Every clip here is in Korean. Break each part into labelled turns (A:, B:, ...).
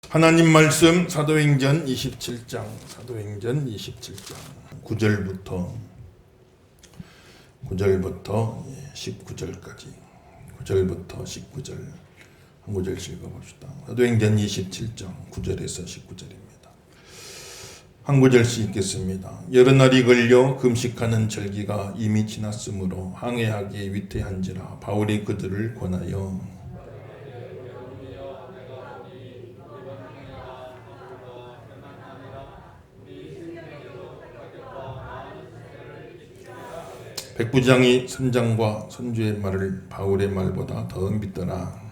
A: 하나님 말씀 사도행전 27장 9절부터 19절까지 9절부터 19절 한 구절씩 읽어봅시다. 사도행전 27장 9절에서 19절입니다. 한 구절씩 읽겠습니다. 여러 날이 걸려 금식하는 절기가 이미 지났으므로 항해하기에 위태한지라 바울이 그들을 권하여 백부장이 선장과 선주의 말을 바울의 말보다 더 믿더라.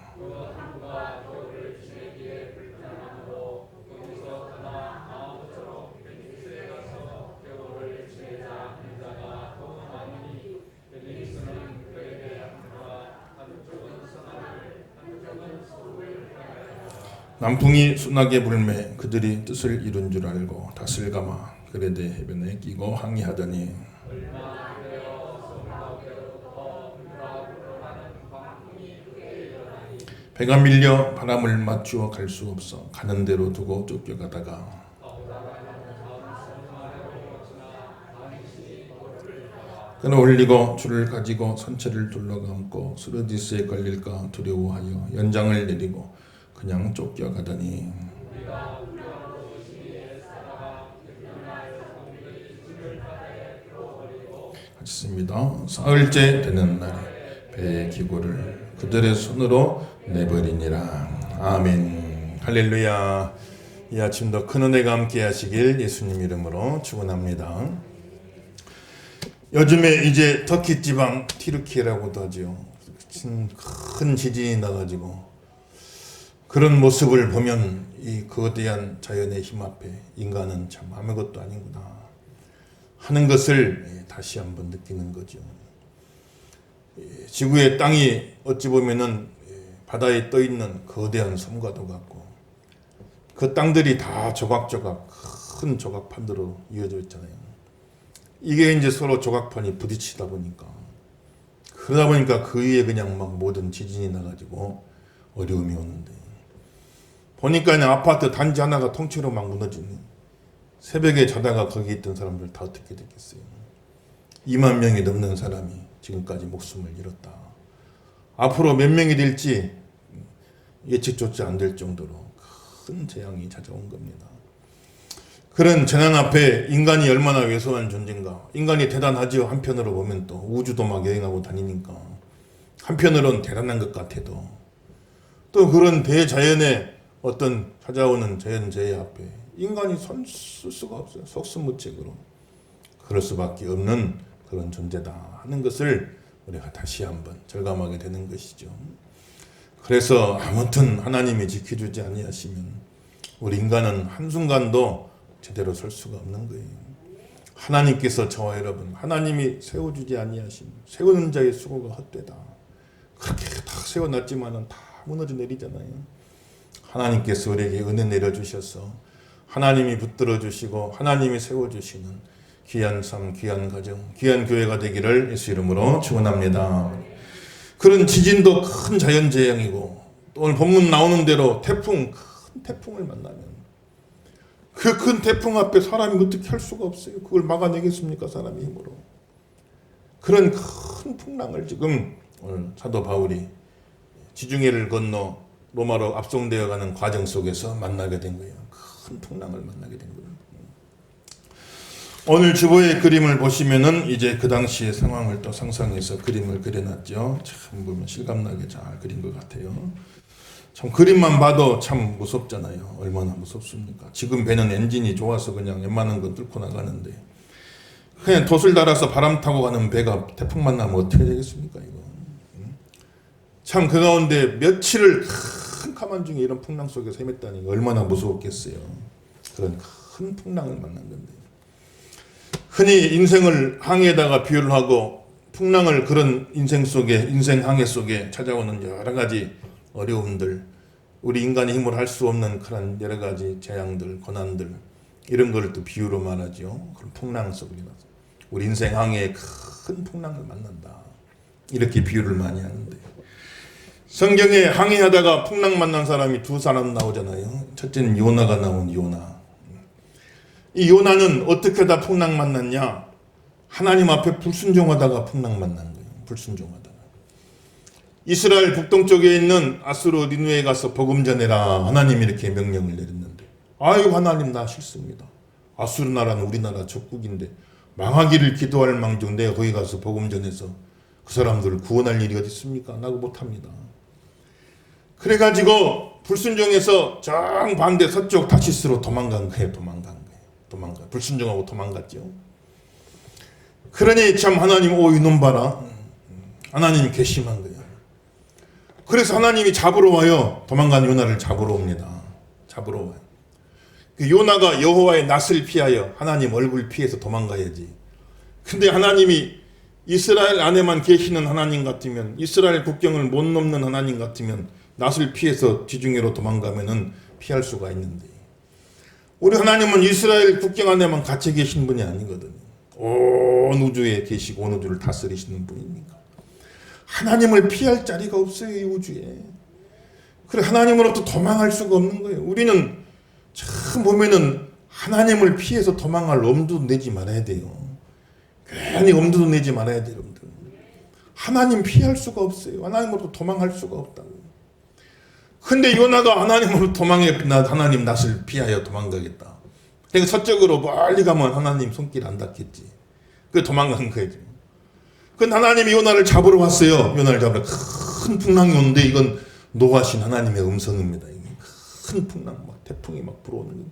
A: 남풍이 순하게 불매 그들이 뜻을 이룬 줄 알고 닷을 감아 그레데 해변에 끼고 항해하더니 배가 밀려 바람을 맞추어 갈 수 없어 가는 대로 두고 쫓겨가다가 끌어올리고 줄을 가지고 선체를 둘러감고 스르디스에 걸릴까 두려워하여 연장을 내리고 그냥 쫓겨가더니 같습니다. 사흘째 되는 날에 배의 기고를 그들의 손으로 내버리니라. 아멘. 할렐루야. 이 아침도 큰 은혜가 함께 하시길 예수님 이름으로 축원합니다. 요즘에 이제 터키 지방 티르키예라고도 하죠. 큰 지진이 나가지고 그런 모습을 보면 이 거대한 자연의 힘 앞에 인간은 참 아무것도 아니구나 하는 것을 다시 한번 느끼는 거죠. 지구의 땅이 어찌 보면은 바다에 떠 있는 거대한 섬과도 같고 그 땅들이 다 조각조각 큰 조각판으로 이어져 있잖아요. 이게 이제 서로 조각판이 부딪히다 보니까 그러다 보니까 그 위에 그냥 막 모든 지진이 나가지고 어려움이 오는데 보니까 그냥 아파트 단지 하나가 통째로 막 무너지네. 새벽에 자다가 거기 있던 사람들 다 어떻게 됐겠어요. 2만 명이 넘는 사람이 지금까지 목숨을 잃었다. 앞으로 몇 명이 될지 예측조차 안 될 정도로 큰 재앙이 찾아온 겁니다. 그런 재난 앞에 인간이 얼마나 왜소한 존재인가. 인간이 대단하죠. 한편으로 보면 또 우주도 막 여행하고 다니니까 한편으로는 대단한 것 같아도 또 그런 대자연의 어떤 찾아오는 자연재해 앞에 인간이 손 쓸 수가 없어요. 속수무책으로 그럴 수밖에 없는 그런 존재다 하는 것을 우리가 다시 한번 절감하게 되는 것이죠. 그래서 아무튼 하나님이 지켜주지 아니하시면 우리 인간은 한순간도 제대로 설 수가 없는 거예요. 하나님께서 저와 여러분 하나님이 세워주지 아니하시면 세우는 자의 수고가 헛되다. 그렇게 다 세워놨지만은 다 무너져 내리잖아요. 하나님께서 우리에게 은혜 내려주셔서 하나님이 붙들어 주시고 하나님이 세워주시는 귀한 삶, 귀한 가정, 귀한 교회가 되기를 예수 이름으로 축원합니다. 그런 지진도 큰 자연재앙이고 또 오늘 본문 나오는 대로 태풍, 큰 태풍을 만나면 그 큰 태풍 앞에 사람이 어떻게 할 수가 없어요. 그걸 막아내겠습니까? 사람의 힘으로. 그런 큰 풍랑을 지금 오늘 사도 바울이 지중해를 건너 로마로 압송되어 가는 과정 속에서 만나게 된 거예요. 큰 풍랑을 만나게 된 거예요. 오늘 주보의 그림을 보시면은 이제 그 당시의 상황을 또 상상해서 그림을 그려놨죠. 참 보면 실감나게 잘 그린 것 같아요. 참 그림만 봐도 참 무섭잖아요. 얼마나 무섭습니까? 지금 배는 엔진이 좋아서 그냥 웬만한 건 뚫고 나가는데 그냥 돛을 달아서 바람 타고 가는 배가 태풍 만나면 어떻게 되겠습니까? 이거. 참 그 가운데 며칠을 큰 가만 중에 이런 풍랑 속에서 헤맸다니 얼마나 무서웠겠어요. 그런 큰 풍랑을 만난 건데 흔히 인생을 항해에다가 비유를 하고 풍랑을 그런 인생 항해 속에 찾아오는 여러 가지 어려움들 우리 인간의 힘으로 할 수 없는 그런 여러 가지 재앙들 고난들 이런 거를 또 비유로 말하죠. 그런 풍랑 속에 우리 인생 항해에 큰 풍랑을 만난다 이렇게 비유를 많이 하는데 성경에 항해하다가 풍랑 만난 사람이 두 사람 나오잖아요. 첫째는 요나가 나온 요나. 이 요나는 어떻게 하다 풍랑 만났냐? 하나님 앞에 불순종하다가 풍랑 만난 거예요. 불순종하다가. 이스라엘 북동쪽에 있는 아수르 니느웨에 가서 복음 전해라. 하나님이 이렇게 명령을 내렸는데, 아유 하나님 나 싫습니다. 아수르 나라는 우리나라 적국인데 망하기를 기도할 망정 내가 거기 가서 복음 전해서 그 사람들을 구원할 일이 어디 있습니까? 나고 못합니다. 그래가지고 불순종해서 정반대 서쪽 다시스로 도망간 거예요. 불순종하고 도망갔죠. 그러니 참 하나님 이놈 봐라. 하나님이 괘씸한 거예요. 그래서 하나님이 잡으러 와요. 도망간 요나를 잡으러 옵니다. 잡으러 와요. 그 요나가 여호와의 낯을 피하여 하나님 얼굴 피해서 도망가야지. 근데 하나님이 이스라엘 안에만 계시는 하나님 같으면, 이스라엘 국경을 못 넘는 하나님 같으면 낯을 피해서 지중해로 도망가면은 피할 수가 있는데, 우리 하나님은 이스라엘 국경 안에만 갇혀 계신 분이 아니거든요. 온 우주에 계시고 온 우주를 다스리시는 분이니까 하나님을 피할 자리가 없어요. 이 우주에. 그래 하나님으로부터 도망할 수가 없는 거예요. 우리는 참 보면은 하나님을 피해서 도망할 엄두도 내지 말아야 돼요. 괜히 엄두도 내지 말아야 돼요. 여러분들. 하나님 피할 수가 없어요. 하나님으로부터 도망할 수가 없다고. 근데 요나가 하나님으로 도망해, 나 하나님 낯을 피하여 도망가겠다. 그러니까 서쪽으로 멀리 가면 하나님 손길 안 닿겠지. 그 도망간 거예요. 근데 하나님이 요나를 잡으러 왔어요. 요나를 잡으러 큰 풍랑이 오는데 이건 노하신 하나님의 음성입니다. 큰 풍랑, 막 태풍이 막 불어오는 거예요.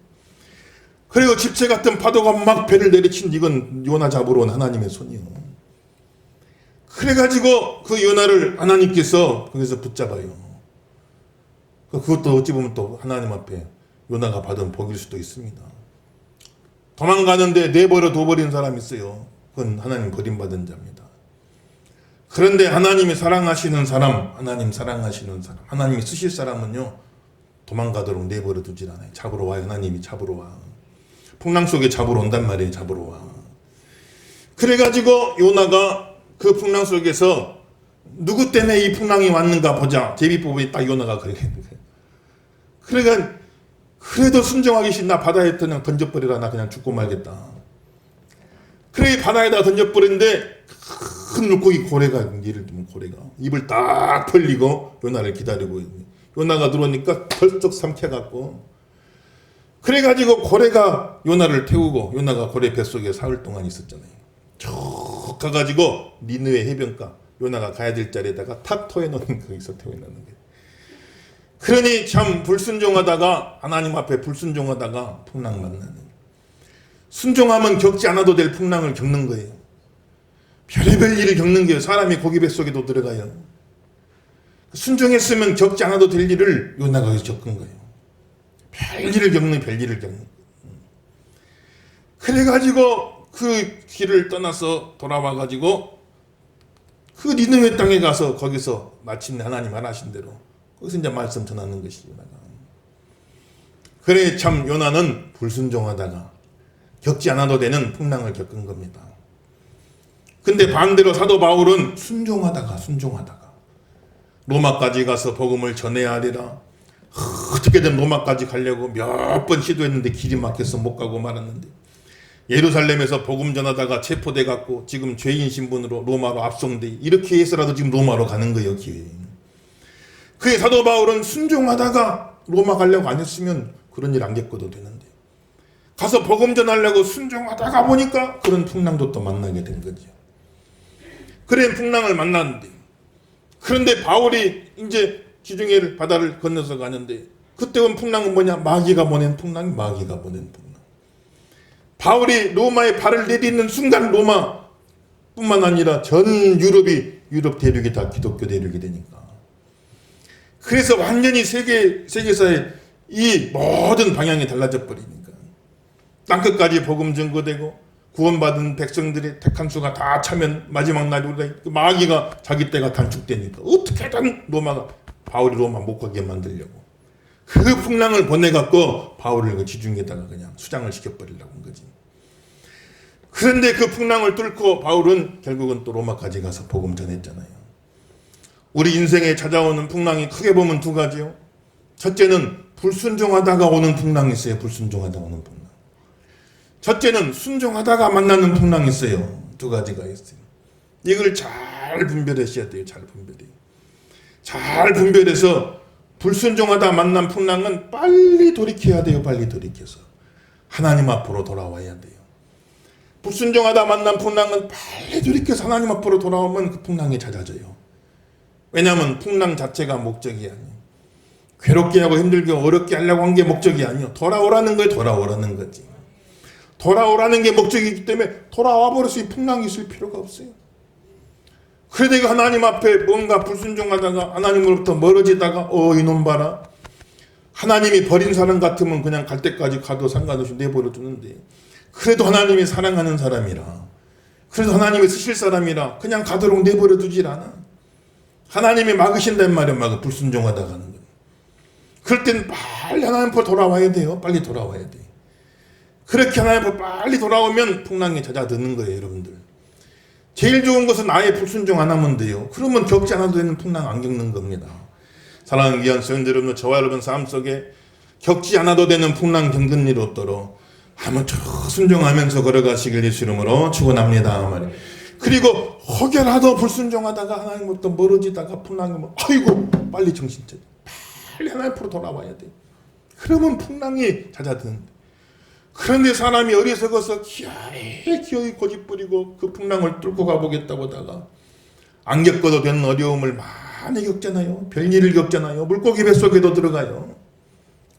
A: 그리고 집채 같은 파도가 막 배를 내리친, 이건 요나 잡으러 온 하나님의 손이요. 그래가지고 그 요나를 하나님께서 거기서 붙잡아요. 그것도 어찌 보면 또 하나님 앞에 요나가 받은 복일 수도 있습니다. 도망가는데 내버려 둬버린 사람이 있어요. 그건 하나님 버림받은 자입니다. 그런데 하나님이 사랑하시는 사람, 하나님이 쓰실 사람은요, 도망가도록 내버려 두질 않아요. 잡으러 와요. 하나님이 잡으러 와. 풍랑 속에 잡으러 온단 말이에요. 잡으러 와. 그래가지고 요나가 그 풍랑 속에서 누구 때문에 이 풍랑이 왔는가 보자. 제비뽑이 딱 요나가 그렇게 했는 거예요. 그러니까 그래도 순종하기 싫나, 나 바다에 그냥 던져버리라. 나 그냥 죽고 말겠다. 그래 바다에다 던져버렸는데 큰 물고기 고래가, 예를 들면 고래가 입을 딱 벌리고 요나를 기다리고 있는, 요나가 들어오니까 덜쩍 삼켜갖고, 그래가지고 고래가 요나를 태우고, 요나가 고래 뱃속에 사흘 동안 있었잖아요. 쭉 가가지고 니느웨 해변가, 요나가 가야 될 자리에다가 탁 토해놓는, 거기서 태워놓는 거예요. 그러니 참 불순종하다가, 하나님 앞에 불순종하다가 풍랑 만나는, 순종하면 겪지 않아도 될 풍랑을 겪는 거예요. 별의별 일을 겪는 거예요. 사람이 고기 뱃속에도 들어가요. 순종했으면 겪지 않아도 될 일을 요나가 겪은 거예요. 별일을 겪는. 그래가지고 그 길을 떠나서 돌아와가지고 그 니느웨 땅에 가서 거기서 마침내 하나님 말하신 대로 거기서 이제 말씀 전하는 것이 요나가. 그래 참 요나는 불순종하다가 겪지 않아도 되는 풍랑을 겪은 겁니다. 근데 반대로 사도 바울은 순종하다가 로마까지 가서 복음을 전해야 하리라. 어떻게든 로마까지 가려고 몇 번 시도했는데 길이 막혀서 못 가고 말았는데, 예루살렘에서 복음 전하다가 체포돼 갖고 지금 죄인 신분으로 로마로 압송돼, 이렇게 해서라도 지금 로마로 가는 거예요. 기회. 그의 사도 바울은 순종하다가 로마 가려고 안 했으면 그런 일 안 겪어도 되는데, 가서 복음 전하려고 순종하다가 보니까 그런 풍랑도 또 만나게 된 거죠. 그런 풍랑을 만났는데, 그런데 바울이 이제 지중해를, 바다를 건너서 가는데, 그때 온 풍랑은 뭐냐? 마귀가 보낸 풍랑. 바울이 로마에 발을 내딛는 순간 로마뿐만 아니라 전 유럽 대륙이 다 기독교 대륙이 되니까. 그래서 완전히 세계사의 이 모든 방향이 달라져 버리니까. 땅끝까지 복음 전거되고 구원받은 백성들의 택한 수가 다 차면 마지막 날이 오다 마귀가 자기 때가 단축되니까 어떻게든 바울이 로마 못 가게 만들려고 그 풍랑을 보내갖고 바울을 그 지중해에다가 그냥 수장을 시켜버리려고 한 거지. 그런데 그 풍랑을 뚫고 바울은 결국은 또 로마까지 가서 복음 전했잖아요. 우리 인생에 찾아오는 풍랑이 크게 보면 두 가지요. 첫째는 불순종하다가 오는 풍랑이 있어요. 불순종하다가 오는 풍랑. 첫째는 순종하다가 만나는 풍랑이 있어요. 두 가지가 있어요. 이걸 잘 분별하셔야 돼요. 잘 분별해요. 잘 분별해서 불순종하다 만난 풍랑은 빨리 돌이켜야 돼요. 빨리 돌이켜서 하나님 앞으로 돌아와야 돼요. 불순종하다 만난 풍랑은 빨리 돌이켜서 하나님 앞으로 돌아오면 그 풍랑이 잦아져요. 왜냐하면 풍랑 자체가 목적이 아니에요. 괴롭게 하고 힘들게 어렵게 하려고 한 게 목적이 아니에요. 돌아오라는 거예요. 돌아오라는 거지. 돌아오라는 게 목적이기 때문에 돌아와 버려서 이 풍랑이 있을 필요가 없어요. 그래 내가 하나님 앞에 뭔가 불순종하다가 하나님으로부터 멀어지다가 이놈 봐라. 하나님이 버린 사람 같으면 그냥 갈 때까지 가도 상관없이 내버려 두는데 그래도 하나님이 사랑하는 사람이라 그래도 하나님이 쓰실 사람이라 그냥 가도록 내버려 두질 않아. 하나님이 막으신단 말이야. 막 불순종하다가 하는 거. 그럴 땐 빨리 하나님 앞으로 돌아와야 돼요. 빨리 돌아와야 돼. 그렇게 하나님 앞으로 빨리 돌아오면 풍랑이 잦아드는 거예요. 여러분들. 제일 좋은 것은 아예 불순종 안 하면 돼요. 그러면 겪지 않아도 되는 풍랑 안 겪는 겁니다. 사랑하는 귀한 성도들 여러분, 저와 여러분 삶 속에 겪지 않아도 되는 풍랑 겪는 일 없도록 아무쪼록 순종하면서 걸어가시길 예수 이름으로 축원합니다. 말이에요. 그리고 혹여라도 불순종하다가 하나님부터 멀어지다가 풍랑이 아이고 빨리 정신 차려. 빨리 하나님 앞으로 돌아와야 돼. 그러면 풍랑이 잦아드는데. 그런데 사람이 어리석어서 기어이 고집부리고 그 풍랑을 뚫고 가보겠다고 하다가 안 겪어도 되는 어려움을 많이 겪잖아요. 별일을 겪잖아요. 물고기 뱃속에도 들어가요.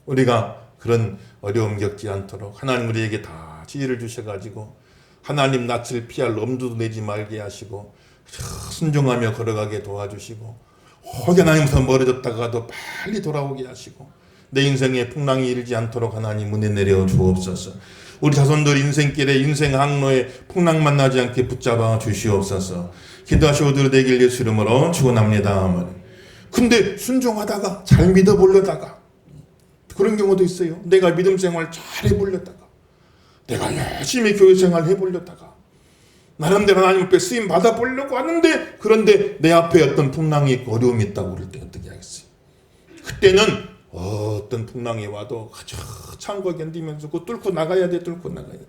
A: 우리가 그런 어려움 겪지 않도록 하나님 우리에게 다 지혜를 주셔가지고 하나님 낯을 피할 엄두도 내지 말게 하시고 순종하며 걸어가게 도와주시고 혹여 하나님부터 멀어졌다가도 빨리 돌아오게 하시고 내 인생에 풍랑이 일지 않도록 하나님 은혜 내려 주옵소서. 우리 자손들 인생길에 인생 항로에 풍랑 만나지 않게 붙잡아 주시옵소서. 기도하시고 되길 예수 이름으로 축원합니다. 근데 순종하다가 잘 믿어보려다가 그런 경우도 있어요. 내가 믿음 생활 잘 해보려다가 내가 열심히 교회 생활 해보려다가 나름대로 하나님 앞에 쓰임 받아보려고 하는데 그런데 내 앞에 어떤 풍랑이 있고 어려움이 있다고 그럴 때 어떻게 하겠어요? 그때는 어떤 풍랑이 와도 참고 견디면서 그 뚫고 나가야 돼. 뚫고 나가야 돼.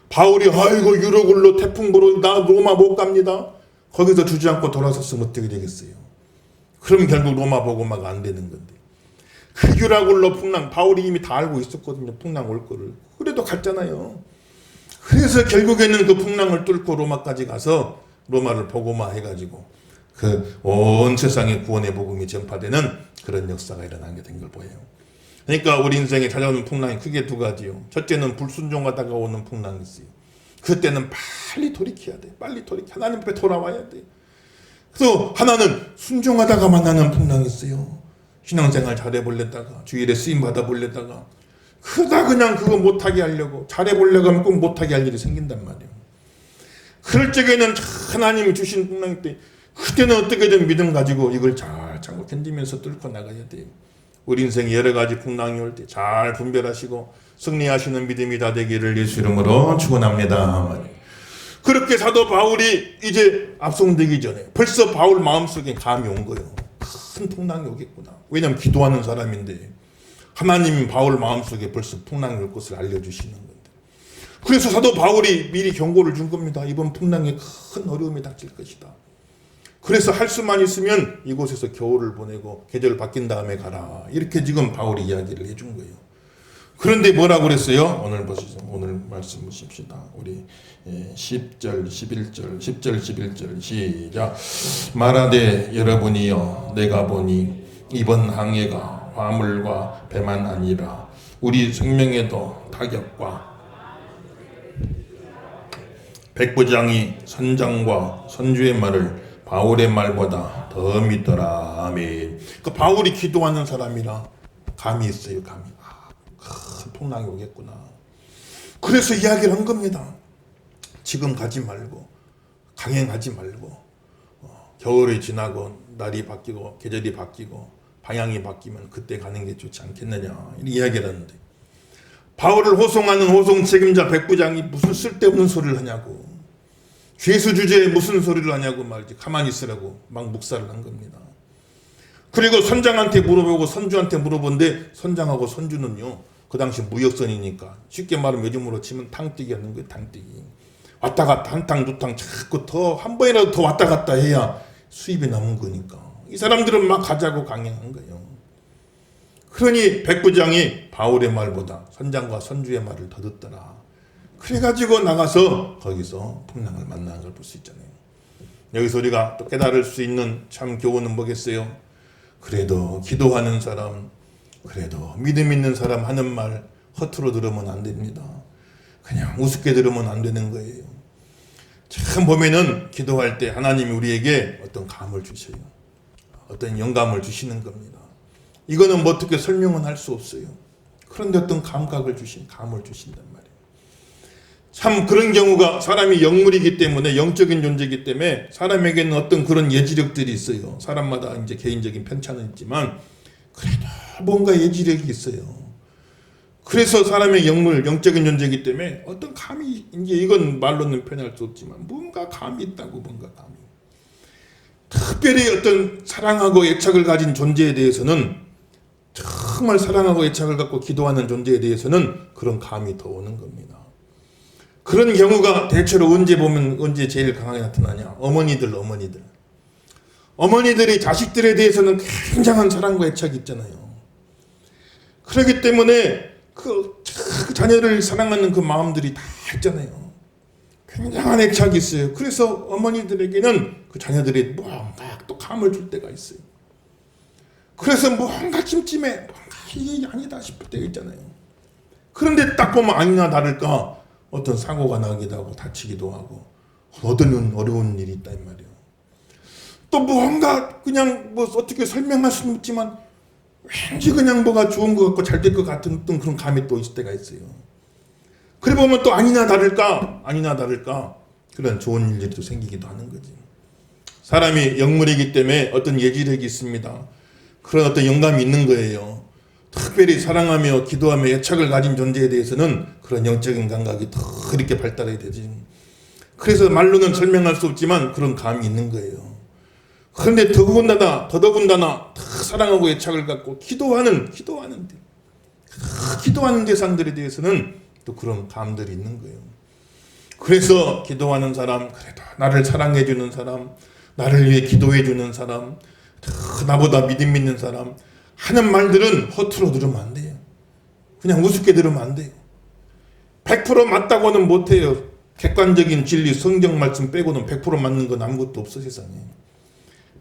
A: 바울이 아이고 유로굴로 태풍 불어 나 로마 못 갑니다. 거기서 주저앉고 돌아섰으면 어떻게 되겠어요? 그럼 결국 로마 보고 막 안 되는 건데. 그 유라굴로 풍랑 바울이 이미 다 알고 있었거든요. 풍랑 올 거를. 그래도 갔잖아요. 그래서 결국에는 그 풍랑을 뚫고 로마까지 가서 로마를 복음화 해가지고 그 온 세상에 구원의 복음이 전파되는 그런 역사가 일어나게 된 걸 보여요. 그러니까 우리 인생에 찾아오는 풍랑이 크게 두 가지요. 첫째는 불순종하다가 오는 풍랑이 있어요. 그때는 빨리 돌이켜야 돼. 빨리 돌이켜 하나님 앞에 돌아와야 돼. 그래서 하나는 순종하다가 만나는 풍랑이 있어요. 신앙생활 잘해보려다가 주일에 쓰임 받아보려다가 그러다 그냥 그거 못하게 하려고 잘해보려고 하면 꼭 못하게 할 일이 생긴단 말이에요. 그럴 적에는 하나님이 주신 풍랑일 때 그때는 어떻게든 믿음 가지고 이걸 잘 참고 견디면서 뚫고 나가야 돼요. 우리 인생에 여러 가지 풍랑이 올 때 잘 분별하시고 승리하시는 믿음이 다 되기를 예수 이름으로 축원합니다. 그렇게 사도 바울이 이제 압송되기 전에 벌써 바울 마음속에 감이 온 거예요. 큰 풍랑이 오겠구나. 왜냐하면 기도하는 사람인데 하나님이 바울 마음속에 벌써 풍랑이 올 것을 알려주시는 건데 그래서 사도 바울이 미리 경고를 준 겁니다. 이번 풍랑에 큰 어려움이 닥칠 것이다. 그래서 할 수만 있으면 이곳에서 겨울을 보내고 계절 바뀐 다음에 가라. 이렇게 지금 바울이 이야기를 해준 거예요. 그런데 뭐라고 그랬어요? 오늘 보시죠. 오늘 말씀 보십시다. 우리 10절, 11절, 10절, 11절 시작. 말하되 여러분이여 내가 보니 이번 항해가 화물과 배만 아니라 우리 생명에도 타격과 백부장이 선장과 선주의 말을 바울의 말보다 더 믿더라. 아멘. 그 바울이 기도하는 사람이라 감이 있어요. 감이. 큰 풍랑이 오겠구나. 그래서 이야기를 한 겁니다. 지금 가지 말고 강행하지 말고 겨울이 지나고 날이 바뀌고 계절이 바뀌고 방향이 바뀌면 그때 가는 게 좋지 않겠느냐 이렇게 이야기를 하는데 바울을 호송하는 호송 책임자 백부장이 무슨 쓸데없는 소리를 하냐고. 죄수 주제에 무슨 소리를 하냐고 말이지. 가만히 있으라고 막 묵살을 한 겁니다. 그리고 선장한테 물어보고 선주한테 물어본데 선장하고 선주는요, 그 당시 무역선이니까 쉽게 말하면 요즘으로 치면 탕뛰기 하는 거예요. 탕뛰기. 왔다 갔다 한 탕 두 탕 자꾸 더 한 번이라도 더 왔다 갔다 해야 수입이 남은 거니까 이 사람들은 막 가자고 강행한 거예요. 그러니 백부장이 바울의 말보다 선장과 선주의 말을 더 듣더라. 그래가지고 나가서 거기서 풍랑을 만나는 걸 볼 수 있잖아요. 여기서 우리가 또 깨달을 수 있는 참 교훈은 뭐겠어요? 그래도 기도하는 사람, 그래도 믿음 있는 사람 하는 말 허투루 들으면 안 됩니다. 그냥 우습게 들으면 안 되는 거예요. 참 보면은 기도할 때 하나님이 우리에게 어떤 감을 주셔요. 어떤 영감을 주시는 겁니다. 이거는 뭐 어떻게 설명은 할 수 없어요. 그런데 어떤 감을 주신단 말이에요. 참 그런 경우가 사람이 영물이기 때문에 영적인 존재이기 때문에 사람에게는 어떤 그런 예지력들이 있어요. 사람마다 이제 개인적인 편차는 있지만 그래도 뭔가 예지력이 있어요. 그래서 사람의 영물, 영적인 존재이기 때문에 어떤 감이, 이제 이건 말로는 표현할 수 없지만 뭔가 감이 있다고, 뭔가 감이. 특별히 어떤 사랑하고 애착을 가진 존재에 대해서는, 정말 사랑하고 애착을 갖고 기도하는 존재에 대해서는 그런 감이 더 오는 겁니다. 그런 경우가 대체로 언제 제일 강하게 나타나냐? 어머니들이 자식들에 대해서는 굉장한 사랑과 애착이 있잖아요. 그렇기 때문에 그 자녀를 사랑하는 그 마음들이 다 있잖아요. 굉장한 애착이 있어요. 그래서 어머니들에게는 그 자녀들이 뭔가 또 감을 줄 때가 있어요. 그래서 뭔가 찜찜해, 뭔가 이게 아니다 싶을 때가 있잖아요. 그런데 딱 보면 아니나 다를까 어떤 사고가 나기도 하고 다치기도 하고 어떤 어려운 일이 있다 이 말이에요. 또 뭔가 그냥 뭐 어떻게 설명할 수는 없지만 왠지 그냥 뭐가 좋은 것 같고 잘 될 것 같은 어떤 그런 감이 또 있을 때가 있어요. 그래 보면 또 아니나 다를까 그런 좋은 일들이 또 생기기도 하는 거지. 사람이 영물이기 때문에 어떤 예지력이 있습니다. 그런 어떤 영감이 있는 거예요. 특별히 사랑하며 기도하며 애착을 가진 존재에 대해서는 그런 영적인 감각이 더 이렇게 발달해야 되지. 그래서 말로는 설명할 수 없지만 그런 감이 있는 거예요. 그런데 더더군다나 더 사랑하고 애착을 갖고 기도하는 대상들에 대해서는 또 그런 감들이 있는 거예요. 그래서 기도하는 사람, 그래도 나를 사랑해주는 사람, 나를 위해 기도해주는 사람, 나보다 믿음 있는 사람 하는 말들은 허투루 들으면 안 돼요. 그냥 우습게 들으면 안 돼요. 100% 맞다고는 못해요. 객관적인 진리, 성경 말씀 빼고는 100% 맞는 건 아무것도 없어 세상에.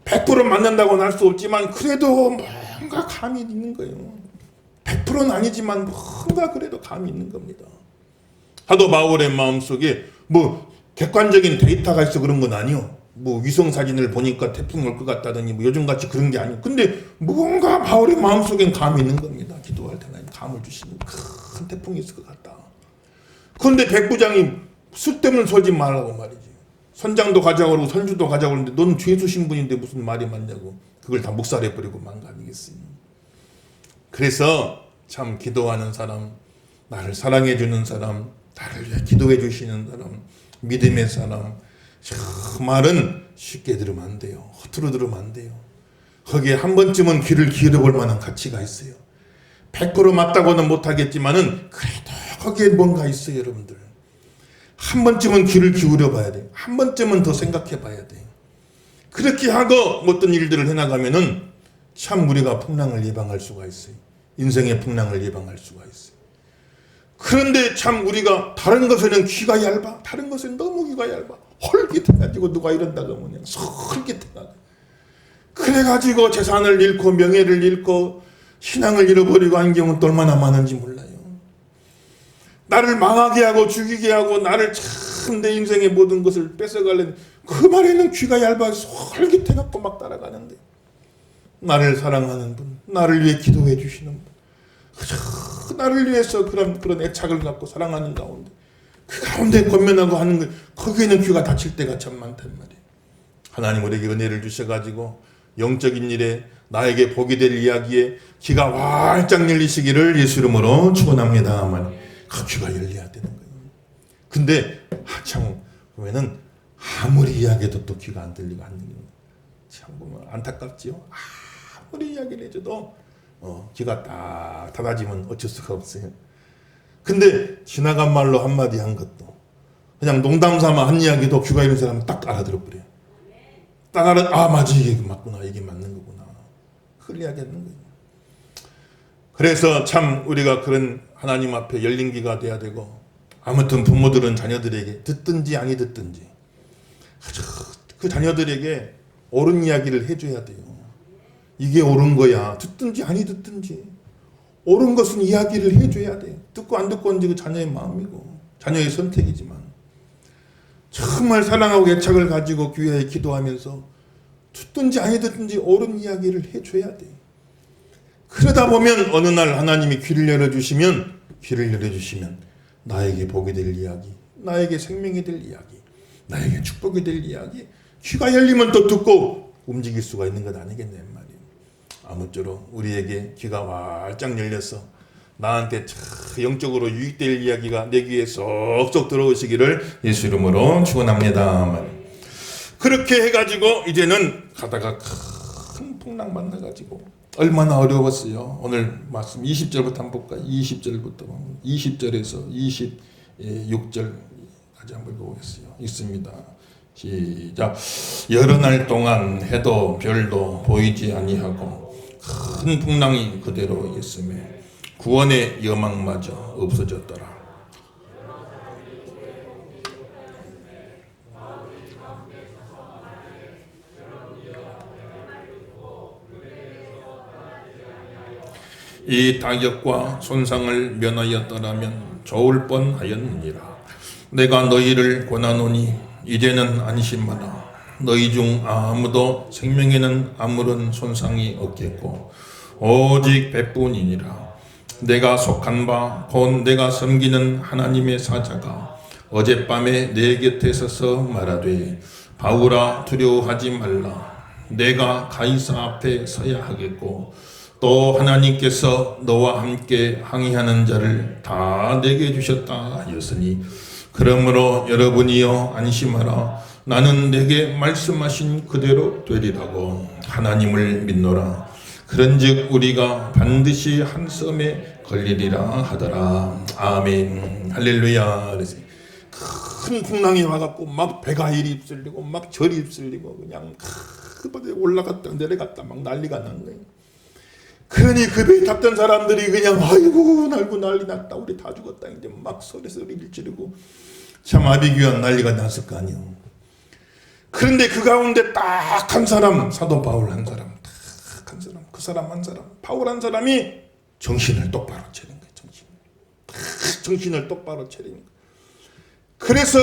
A: 100% 맞는다고는 할 수 없지만 그래도 뭔가 감이 있는 거예요. 100%는 아니지만 뭔가 그래도 감이 있는 겁니다. 사도 바울의 마음속에 뭐 객관적인 데이터가 있어 그런 건 아니요. 뭐 위성 사진을 보니까 태풍이 올 것 같다더니 뭐 요즘같이 그런 게 아니에요. 근데 뭔가 바울의 마음속엔 감이 있는 겁니다. 기도할 때는 감을 주시는 큰 태풍이 있을 것 같다. 그런데 백부장이 쓸데없는 소리 말라고 말이지. 선장도 가자고 그러고 선주도 가자고 그러는데 넌 죄수 신분인데 무슨 말이 많냐고. 그걸 다 묵살해버리고 만 거 아니겠어요. 그래서 참 기도하는 사람, 나를 사랑해주는 사람, 나를 위해 기도해주시는 사람, 믿음의 사람, 그 말은 쉽게 들으면 안 돼요. 허투루 들으면 안 돼요. 거기에 한 번쯤은 귀를 기울여볼 만한 가치가 있어요. 100% 맞다고는 못하겠지만은 그래도 거기에 뭔가 있어요, 여러분들. 한 번쯤은 귀를 기울여 봐야 돼요. 한 번쯤은 더 생각해 봐야 돼요. 그렇게 하고 어떤 일들을 해나가면은 참 우리가 풍랑을 예방할 수가 있어요. 인생의 풍랑을 예방할 수가 있어요. 그런데 참 우리가 다른 것에는 귀가 얇아. 다른 것은 너무 귀가 얇아. 홀깃해가지고 누가 이런다고 뭐냐. 솔깃해가지고. 그래가지고 재산을 잃고 명예를 잃고 신앙을 잃어버리고 한 경우는 또 얼마나 많은지 몰라요. 나를 망하게 하고 죽이게 하고 나를 참 내 인생의 모든 것을 뺏어가려는 그 말에는 귀가 얇아 솔깃해갖고 막 따라가는데 나를 사랑하는 분, 나를 위해 기도해 주시는 분, 나를 위해서 그런 애착을 갖고 사랑하는 가운데 그 가운데 권면하고 하는 거 거기에는 귀가 닫힐 때가 참 많단 말이에요. 하나님 우리에게 은혜를 주셔가지고 영적인 일에 나에게 복이 될 이야기에 귀가 활짝 열리시기를 예수 이름으로 축원합니다. 그 귀가 열려야 되는 거예요. 근데 참 보면은 아무리 이야기해도 또 귀가 안 들리고 안 들리고 참 보면 안타깝지요. 아무리 이야기를 해줘도 귀가 딱 닫아지면 어쩔 수가 없어요. 근데 지나간 말로 한마디 한 것도 그냥 농담 삼아 한 이야기도 귀가 있는 사람은 딱 알아들어 버려요. 딱 맞아, 이게 맞구나, 이게 맞는 거구나. 그걸 이야기하는 거예요. 그래서 참 우리가 그런 하나님 앞에 열린 귀가 돼야 되고, 아무튼 부모들은 자녀들에게 듣든지 아니 듣든지 그 자녀들에게 옳은 이야기를 해줘야 돼요. 이게 옳은 거야. 듣든지 아니 듣든지 옳은 것은 이야기를 해줘야 돼요. 듣고 안 듣고는 그 자녀의 마음이고 자녀의 선택이지만, 정말 사랑하고 애착을 가지고 교회에 기도하면서 듣든지 아니 듣든지 옳은 이야기를 해줘야 돼요. 그러다 보면 어느 날 하나님이 귀를 열어주시면 나에게 복이 될 이야기, 나에게 생명이 될 이야기, 나에게 축복이 될 이야기, 귀가 열리면 또 듣고 움직일 수가 있는 것 아니겠냐 말이에요. 아무쪼록 우리에게 귀가 활짝 열려서 나한테 영적으로 유익될 이야기가 내 귀에 쏙쏙 들어오시기를 예수 이름으로 축원합니다. 그렇게 해가지고 이제는 가다가 큰 풍랑 만나가지고 얼마나 어려웠어요. 오늘 말씀 20절부터 한번 볼까요? 20절부터 20절에서 26절까지 한번 보겠어요. 있습니다. 시작. 여러 날 동안 해도 별도 보이지 아니하고 큰 풍랑이 그대로 있음에 구원의 여망마저 없어졌더라. 이 타격과 손상을 면하였더라면 좋을 뻔하였느니라. 내가 너희를 권하노니 이제는 안심하라. 너희 중 아무도 생명에는 아무런 손상이 없겠고 오직 배뿐이니라. 내가 속한 바 곧 내가 섬기는 하나님의 사자가 어젯밤에 내 곁에 서서 말하되 바울아 두려워하지 말라. 내가 가이사 앞에 서야 하겠고 또 하나님께서 너와 함께 항의하는 자를 다 내게 주셨다 하였으니 그러므로 여러분이여 안심하라. 나는 내게 말씀하신 그대로 되리라고 하나님을 믿노라. 그런즉 우리가 반드시 한 썸에 걸리리라 하더라. 아멘. 할렐루야. 큰 풍랑이 와갖고 막 배가 이리 휩쓸리고 막 절이 휩쓸리고 그냥 그 바다에 올라갔다 내려갔다 막 난리가 난 거예요. 그러니 그 배에 탔던 사람들이 그냥 아이고 날고 난리 났다, 우리 다 죽었다 이제 막 소리를 지르고 참 아비규환 난리가 났을 거 아니에요. 그런데 그 가운데 딱 한 사람, 사도 바울 한 사람, 딱 한 사람, 그 사람 한 사람, 바울 한 사람이 정신을 똑바로 차린 거예요. 정신을 똑바로 차린 거예요. 그래서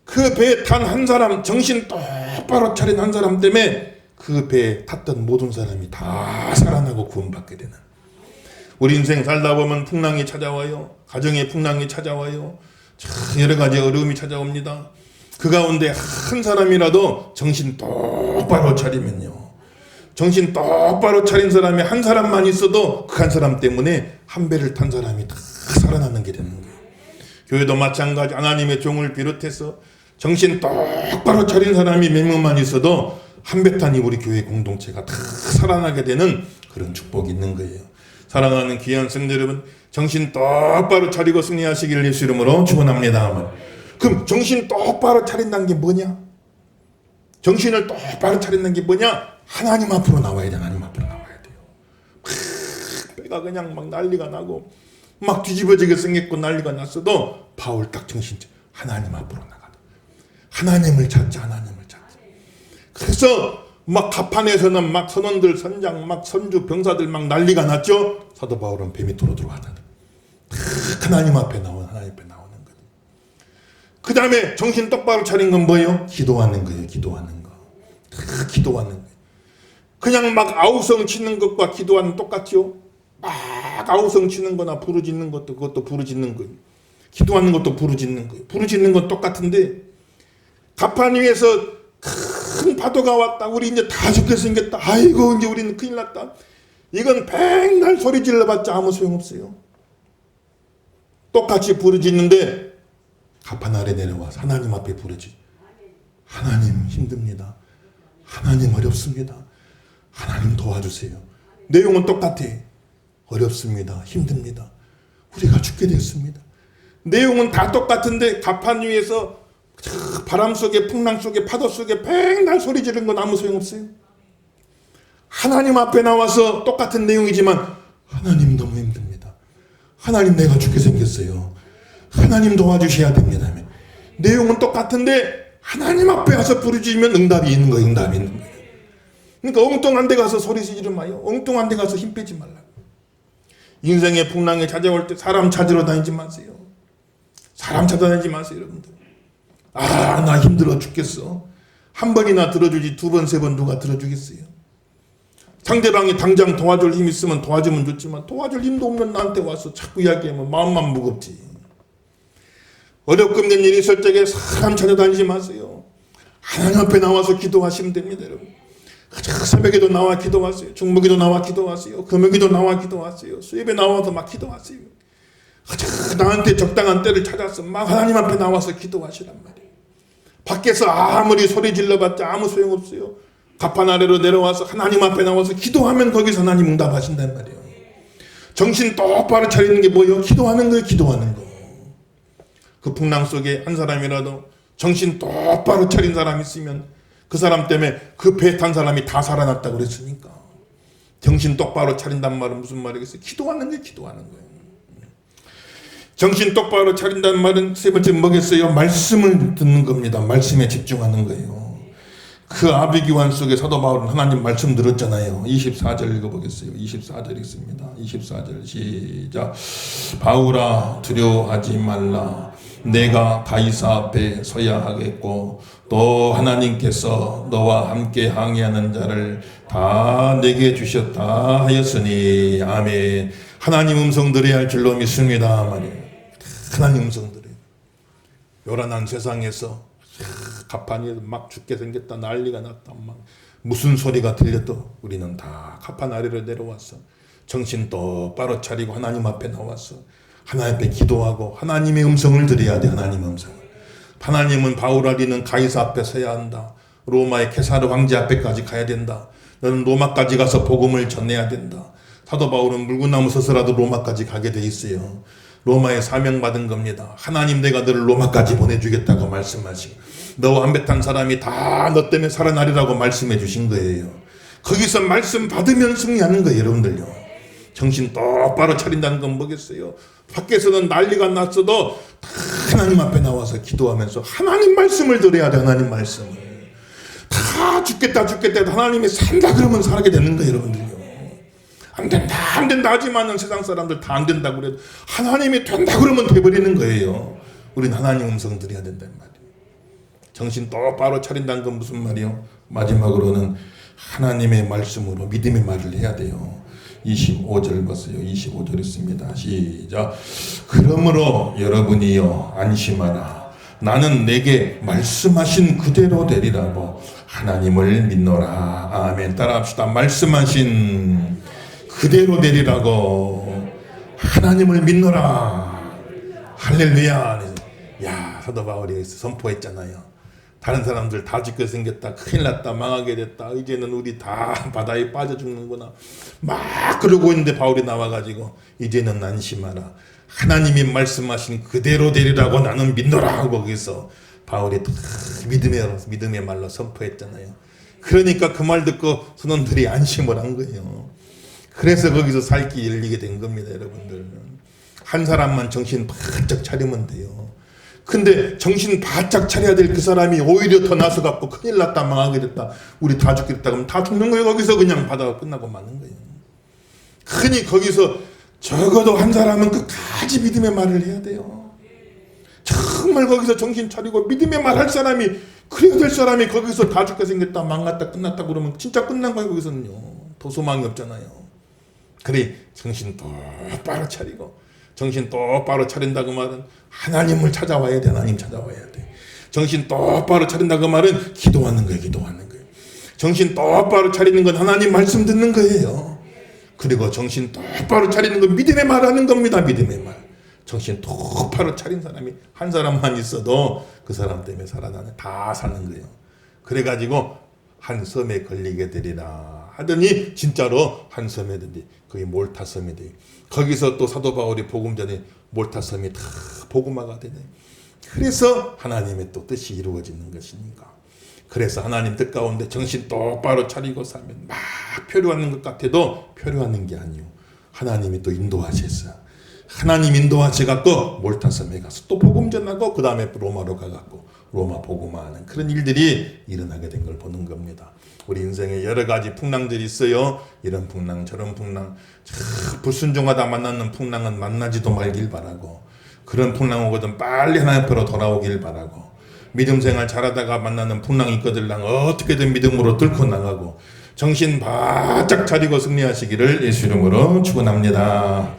A: 그 배에 탄 한 사람, 정신 똑바로 차린 한 사람 때문에 그 배에 탔던 모든 사람이 다 살아나고 구원받게 되는. 우리 인생 살다 보면 풍랑이 찾아와요. 가정에 풍랑이 찾아와요. 여러 가지 어려움이 찾아옵니다. 그 가운데 한 사람이라도 정신 똑바로 차리면요, 정신 똑바로 차린 사람이 한 사람만 있어도 그 한 사람 때문에 한 배를 탄 사람이 다 살아나는 게 되는 거예요. 교회도 마찬가지. 하나님의 종을 비롯해서 정신 똑바로 차린 사람이 몇 명만 있어도 한 배 탄이 우리 교회 공동체가 다 살아나게 되는 그런 축복이 있는 거예요. 사랑하는 귀한 성도 여러분, 정신 똑바로 차리고 승리하시기를 예수 이름으로 축원합니다. 그럼 정신 똑바로 차린다는 게 뭐냐? 정신을 똑바로 차린다는 게 뭐냐? 하나님 앞으로 나와야 돼. 하나님 앞으로 나와야 돼요. 배가 그냥 막 난리가 나고 막 뒤집어지게 생겼고 난리가 났어도 바울 딱 정신 하나님 앞으로 나가다. 하나님을 찾자. 하나님을 찾자. 그래서 막 가판에서는 막 선원들, 선장, 막 선주, 병사들 막 난리가 났죠. 사도 바울은 배 밑으로 들어가다. 하나님 앞에 나오는 거예요. 그 다음에 정신 똑바로 차린 건 뭐예요? 기도하는 거예요. 기도하는 거. 기도하는 거예요. 그냥 막 아우성 치는 것과 기도하는 똑같죠? 막 아우성 치는 거나 부르짖는 것도 그것도 부르짖는 거예요. 기도하는 것도 부르짖는 거예요. 부르짖는 건 똑같은데 가판 위에서 큰 파도가 왔다. 우리 이제 다 죽게 생겼다. 아이고 이제 우리는 큰일 났다. 이건 백날 소리 질러봤자 아무 소용없어요. 똑같이 부르짖는데 가판 아래 내려와서 하나님 앞에 부르짖. 하나님 힘듭니다. 하나님 어렵습니다. 하나님 도와주세요. 내용은 똑같아. 어렵습니다. 힘듭니다. 우리가 죽게 됐습니다. 내용은 다 똑같은데 갑판 위에서 바람 속에 풍랑 속에 파도 속에 백날 소리 지르는 건 아무 소용없어요. 하나님 앞에 나와서 똑같은 내용이지만 하나님 너무 힘듭니다. 하나님 내가 죽게 생겼어요. 하나님 도와주셔야 됩니다. 내용은 똑같은데 하나님 앞에 가서 부르짖으면 응답이 있는 거예요. 응답이 있는 거예요. 그러니까 엉뚱한 데 가서 소리 지르지 마요. 엉뚱한 데 가서 힘 빼지 말라고. 인생의 풍랑이 찾아올 때 사람 찾으러 다니지 마세요. 사람 찾아다니지 마세요, 여러분들. 아, 나 힘들어 죽겠어. 한 번이나 들어주지 두 번, 세 번 누가 들어주겠어요? 상대방이 당장 도와줄 힘 있으면 도와주면 좋지만 도와줄 힘도 없는 나한테 와서 자꾸 이야기하면 마음만 무겁지. 어렵고 힘든 일이 있을 적에 사람 찾아다니지 마세요. 하나님 앞에 나와서 기도하시면 됩니다, 여러분. 새벽에도 나와 기도하세요. 중목에도 나와 기도하세요. 금요일에도 나와 기도하세요. 수요일에 나와서 막 기도하세요. 나한테 적당한 때를 찾아서 막 하나님 앞에 나와서 기도하시란 말이에요. 밖에서 아무리 소리 질러봤자 아무 소용없어요. 갑판 아래로 내려와서 하나님 앞에 나와서 기도하면 거기서 하나님 응답하신단 말이에요. 정신 똑바로 차리는 게 뭐예요? 기도하는 거예요. 기도하는 거. 그 풍랑 속에 한 사람이라도 정신 똑바로 차린 사람이 있으면 그 사람 때문에 그 배에 탄 사람이 다 살아났다고 그랬으니까. 정신 똑바로 차린단 말은 무슨 말이겠어요? 기도하는 거예요. 기도하는 거예요. 정신 똑바로 차린다는 말은 세 번째 뭐겠어요? 말씀을 듣는 겁니다. 말씀에 집중하는 거예요. 그 아비규환 속에 사도 바울은 하나님 말씀 들었잖아요. 24절 읽어보겠어요. 24절 읽습니다. 24절 시작. 바울아 두려워하지 말라. 내가 가이사 앞에 서야 하겠고 또 하나님께서 너와 함께 항해하는 자를 다 내게 주셨다 하였으니 아멘. 하나님 음성 들어야 할 줄로 믿습니다. 말이에요. 하나님 음성 들어요. 요란한 세상에서 갑판이 막 죽게 생겼다 난리가 났다 막 무슨 소리가 들려도 우리는 다 갑판 아래로 내려와서 정신 똑바로 차리고 하나님 앞에 나와서 하나님 앞에 기도하고 하나님의 음성을 들어야 돼. 하나님의 음성을. 하나님은 바울아리는 가이사 앞에 서야 한다. 로마의 케사르 황제 앞에까지 가야 된다. 너는 로마까지 가서 복음을 전해야 된다. 사도 바울은 물구나무 서서라도 로마까지 가게 돼 있어요. 로마에 사명받은 겁니다. 하나님 내가 너를 로마까지 보내주겠다고 말씀하시고 너와 함께 탄 사람이 다 너 때문에 살아나리라고 말씀해 주신 거예요. 거기서 말씀 받으면 승리하는 거예요. 여러분들요. 정신 똑바로 차린다는 건 뭐겠어요? 밖에서는 난리가 났어도 다 하나님 앞에 나와서 기도하면서 하나님 말씀을 들어야 돼. 하나님 말씀을. 다 죽겠다 하나님이 산다 그러면 살게 되는 거예요. 여러분들요. 안 된다 하지만은 세상 사람들 다 안 된다고 그래도 하나님이 된다 그러면 돼버리는 거예요. 우린 하나님 음성 드려야 된다는 말이에요. 정신 똑바로 차린다는 건 무슨 말이요? 마지막으로는 하나님의 말씀으로 믿음의 말을 해야 돼요. 25절 봤어요. 25절 있습니다. 시작. 그러므로 여러분이여 안심하라. 나는 내게 말씀하신 그대로 되리라고 하나님을 믿노라. 아멘. 따라합시다. 말씀하신 그대로 되리라고 하나님을 믿노라. 할렐루야. 야, 사도 바울이 선포했잖아요. 다른 사람들 다 죽게 생겼다. 큰일 났다. 망하게 됐다. 이제는 우리 다 바다에 빠져 죽는구나. 막 그러고 있는데 바울이 나와가지고 이제는 안심하라. 하나님이 말씀하신 그대로 되리라고 나는 믿노라 하고 거기서 바울이 믿음의 말로 선포했잖아요. 그러니까 그 말 듣고 선원들이 안심을 한 거예요. 그래서 거기서 살 길이 열리게 된 겁니다. 여러분들. 한 사람만 정신 바짝 차리면 돼요. 근데 정신 바짝 차려야 될 그 사람이 오히려 더 나서 갖고 큰일 났다 망하게 됐다 우리 다 죽겠다 그러면 다 죽는 거예요. 거기서 그냥 바다가 끝나고 마는 거예요. 그러니 거기서 적어도 한 사람은 끝까지 믿음의 말을 해야 돼요. 정말 거기서 정신 차리고 믿음의 말 할 사람이 그래야 될 사람이 거기서 다 죽게 생겼다 망했다 끝났다 그러면 진짜 끝난 거예요. 거기서는요. 더 소망이 없잖아요. 그래 정신 똑바로 차리고 정신 똑바로 차린다고 말은 하나님을 찾아와야 돼. 하나님 찾아와야 돼. 정신 똑바로 차린다고 말은 기도하는 거예요. 기도하는 거예요. 정신 똑바로 차리는 건 하나님 말씀 듣는 거예요. 그리고 정신 똑바로 차리는 건 믿음의 말 하는 겁니다. 믿음의 말. 정신 똑바로 차린 사람이 한 사람만 있어도 그 사람 때문에 살아나는 다 사는 거예요. 그래가지고 한 섬에 걸리게 되리라 하더니 진짜로 한 섬에 들리 그게 몰타 섬이 돼. 거기서 또 사도 바울이 복음 전에 몰타 섬이 다 복음화가 되네. 그래서 하나님의 또 뜻이 이루어지는 것이니까. 그래서 하나님 뜻 가운데 정신 똑바로 차리고 살면 막 표류하는 것 같아도 표류하는 게 아니요. 하나님이 또 인도하셨어요. 하나님 인도하셔갖고 몰타 섬에 가서 또 복음 전하고 그 다음에 로마로 가갖고 로마 복음화하는 그런 일들이 일어나게 된 걸 보는 겁니다. 우리 인생에 여러 가지 풍랑들이 있어요. 이런 풍랑 저런 풍랑 불순종하다 만나는 풍랑은 만나지도 말길 바라고 그런 풍랑 오거든 빨리 하나님 앞으로 돌아오길 바라고 믿음 생활 잘하다가 만나는 풍랑이 있거든 어떻게든 믿음으로 뚫고 나가고 정신 바짝 차리고 승리하시기를 예수 이름으로 축원합니다.